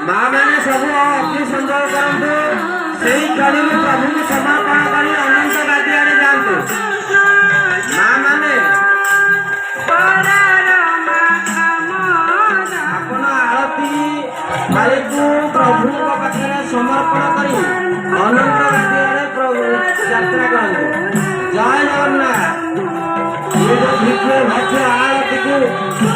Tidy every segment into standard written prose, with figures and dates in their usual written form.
माँ मैंने सब अति संजय करंतु सही कड़ी प्रभु को समर्पण करी अनंत गादी आड़े जानतु माँ मैंने अपन आरती भाई को प्रभु को पाखरे समर्पण करी अनंत गादी आड़े प्रभु यात्रा करंतु जय जगन्नाथ ये जो भिक्षु भक्ति आरती को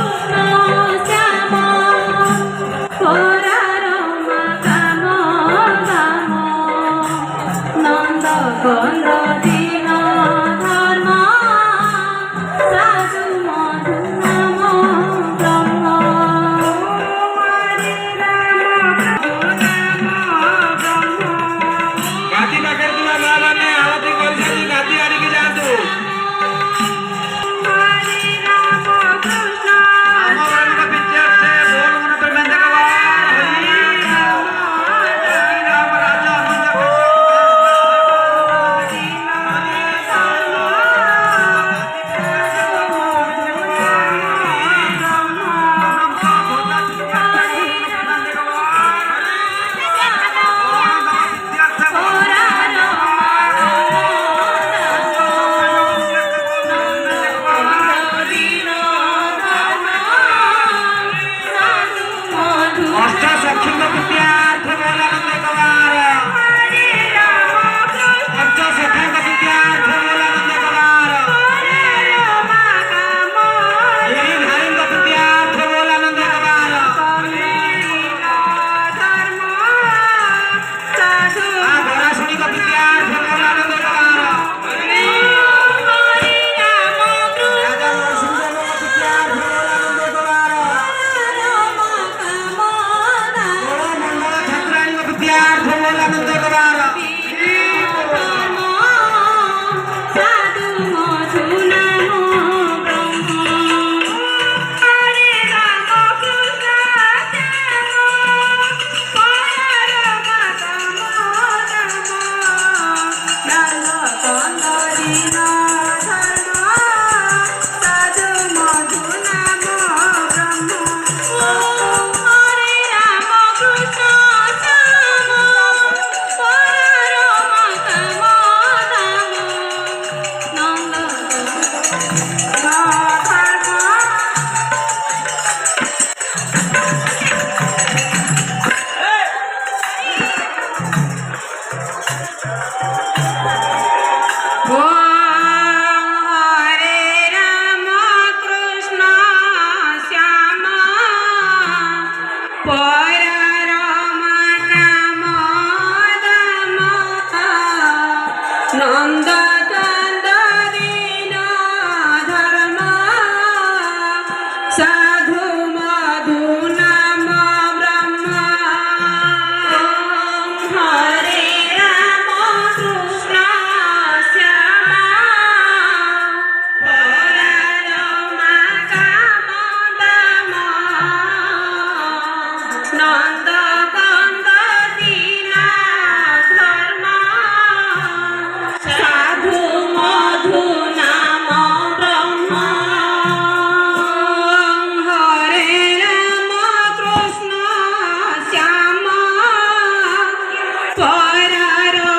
Para